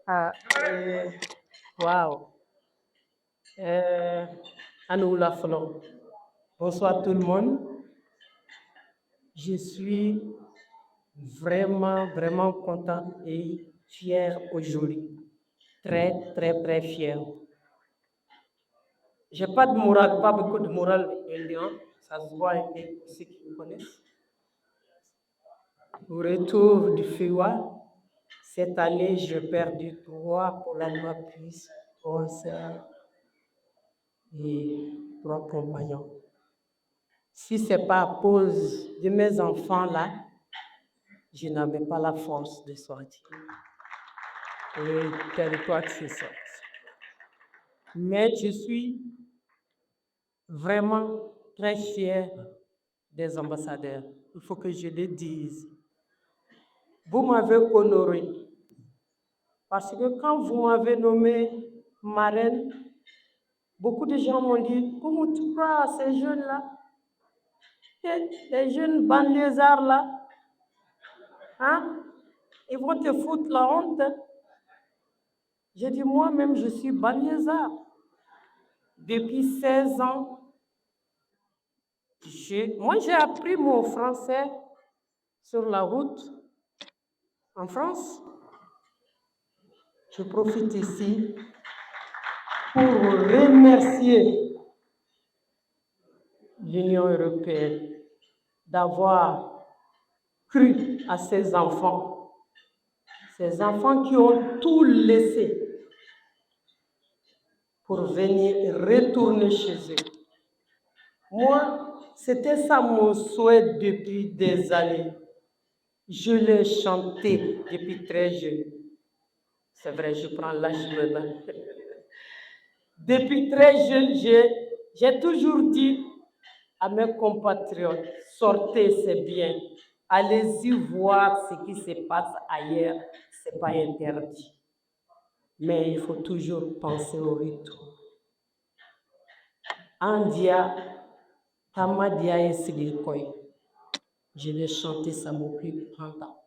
Ah, waouh. Anoula Flon. Bonsoir tout le monde. Je suis vraiment content et fier aujourd'hui. Très fier. J'ai pas de morale, pas beaucoup de morale indien. Ça se voit avec ceux qui me connaissent. Au retour du FIWA, cette année, j'ai perdu 3 pour la loi plus 11 et 3 compagnons. Si ce n'est pas à cause de mes enfants-là, je n'avais pas la force de sortir. Et territoire que c'est ça. Mais je suis vraiment très fier des ambassadeurs. Il faut que je le dise. Vous m'avez honoré. Parce que quand vous m'avez nommé marraine, beaucoup de gens m'ont dit, comment tu crois à ces jeunes-là? Les jeunes banlieusards-là, hein? Ils vont te foutre la honte. J'ai dit, moi-même, je suis banlieusard. Depuis 16 ans, moi, j'ai appris mon français sur la route en France. Je profite ici pour remercier l'Union européenne d'avoir cru à ces enfants qui ont tout laissé pour venir retourner chez eux. Moi, c'était ça mon souhait depuis des années. Je l'ai chanté depuis très jeune. C'est vrai, je prends l'âge maintenant. Depuis très jeune, j'ai toujours dit à mes compatriotes, sortez, c'est bien. Allez-y voir ce qui se passe ailleurs, ce n'est pas interdit. Mais il faut toujours penser au retour. Andia, Tamadia et Sigilkoy. Je l'ai chanté, ça m'a pris 30 ans.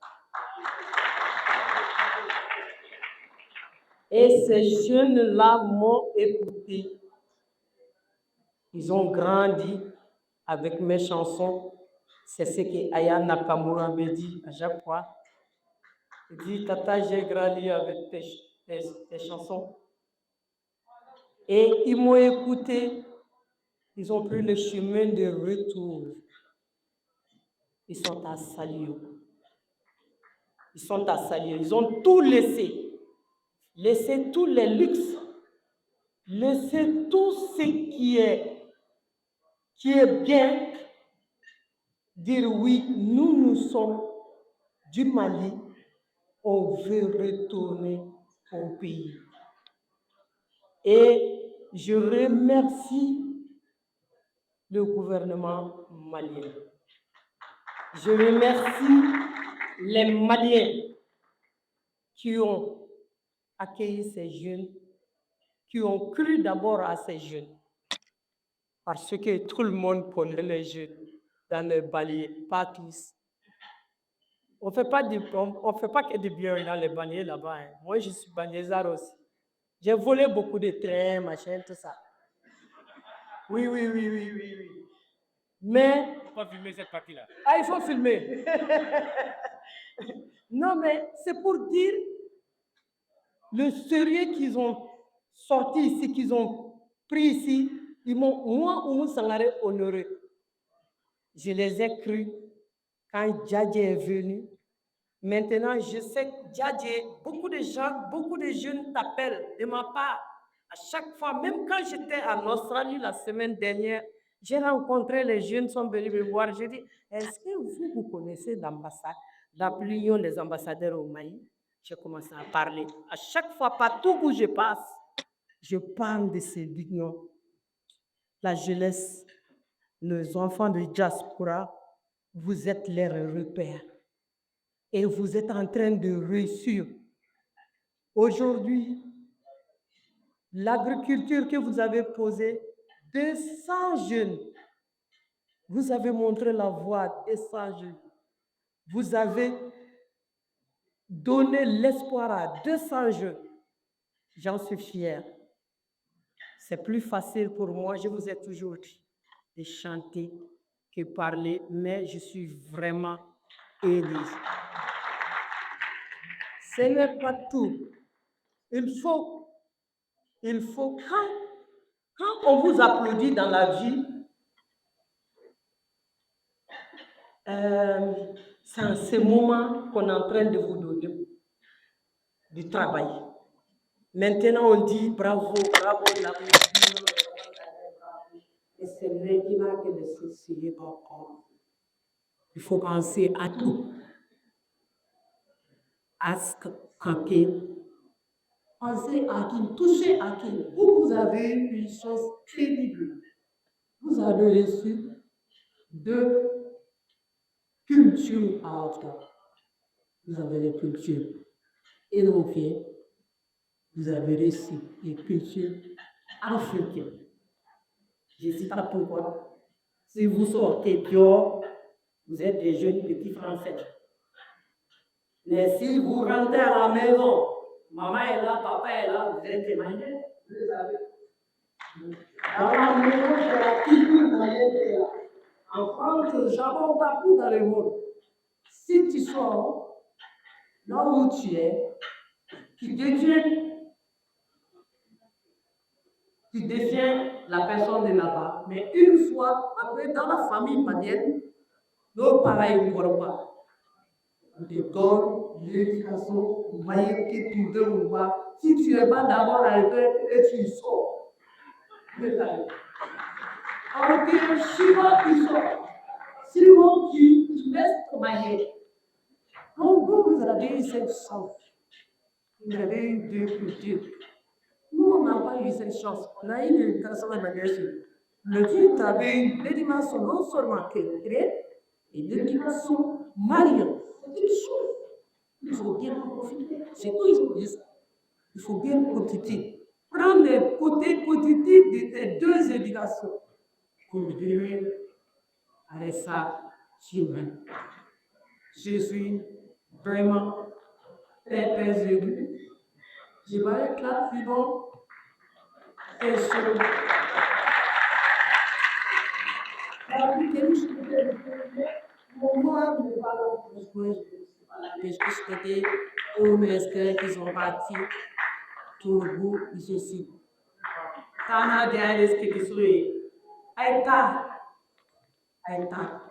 Et ces jeunes-là m'ont écouté. Ils ont grandi avec mes chansons. C'est ce que Aya Nakamura me dit à chaque fois. Il dit, Tata, j'ai grandi avec tes chansons. Et ils m'ont écouté. Ils ont pris le chemin de retour. Ils sont à Salio. Ils ont tout laissé. Laissé tous les luxes. Laissé tout ce qui est bien. Dire oui, nous sommes du Mali. On veut retourner au pays. Et je remercie le gouvernement malien. Je remercie les Maliens qui ont accueilli ces jeunes, qui ont cru d'abord à ces jeunes. Parce que tout le monde connaît les jeunes dans les banlieues, pas tous. On ne fait pas que du bien dans les banlieues là-bas. Hein. Moi, je suis banlieusard aussi. J'ai volé beaucoup de trains, machin, tout ça. Oui. Mais... Il faut pas filmer cette partie-là. Ah, il faut filmer. Non, mais c'est pour dire le sérieux qu'ils ont sorti ici, qu'ils ont pris ici. Ils m'ont, moi, Oumou Sangaré, honoré. Je les ai crus quand Djadji est venu. Maintenant, je sais que Djadji, beaucoup de gens, beaucoup de jeunes t'appellent de ma part. À chaque fois, même quand j'étais en Australie la semaine dernière, j'ai rencontré les jeunes, sont venus me voir. J'ai dit, est-ce que vous connaissez l'ambassade, l'union des ambassadeurs au Mali? J'ai commencé à parler. À chaque fois, partout où je passe, je parle de ces unions. La jeunesse, les enfants de diaspora, vous êtes leurs repères. Et vous êtes en train de réussir. Aujourd'hui, l'agriculture que vous avez posée, 200 jeunes, vous avez montré la voie, 200 jeunes. Vous avez donner l'espoir à 200 jeunes. J'en suis fière. C'est plus facile pour moi, je vous ai toujours dit, de chanter que parler, mais je suis vraiment élue. Ce n'est pas tout. Il faut quand on vous applaudit dans la vie, c'est en ce moment qu'on est en train de vous donner du travail. Maintenant, on dit bravo, bravo, et c'est maintenant que le souci est encore. Il faut penser à tout. À ce que pensez à qui, touchez à qui. Vous avez une chose crédible. Vous avez reçu 2 cultures à Ottawa. Vous avez les cultures européennes. Vous avez reçu les cultures africaines. Je ne sais pas pourquoi. Si vous sortez dehors, vous êtes des jeunes petits Français. Mais si vous rentrez à la maison, maman est là, papa est là, vous êtes des Maliens. Vous savez. Dans la maison, c'est la culture malienne. En France, j'aborde partout dans le monde. Si tu sors là où tu es, tu deviens la personne de là-bas. Mais une fois, après, dans la famille malienne, nos parents ne croient pas. Te donne l'éducation, moyen que tu veux voir. Si tu es pas d'abord à l'école et tu sors, alors que suivant tu sors, suivant tu laisses travailler. Donc vous avez eu cette chance. Vous avez eu 2 cultures. Nous, on n'a pas eu cette chance. On a eu l'éducation malienne. Le titre avait une l'éducation non seulement culturelle, et l'éducation malienne. C'est une chose. Il faut bien profiter. C'est tout, il faut dire ça. Il faut bien profiter. Prendre le côté positif de ces 2 éducations pour dire avec ça, je suis vraiment très ému. Je vais être là suivant et sur moi, je ne vais pas la aux mestres qui sont partis, tout le bout, ici. Tana de Alice qui est Aïta,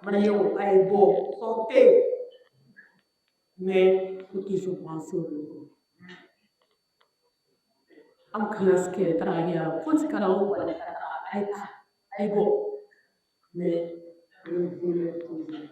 Mario, Aïbo, santé. Mais il faut toujours penser au niveau. Am classe qui est travaillé à Kotikarao, Aïta, Aïbo. Mais je voulais toujours.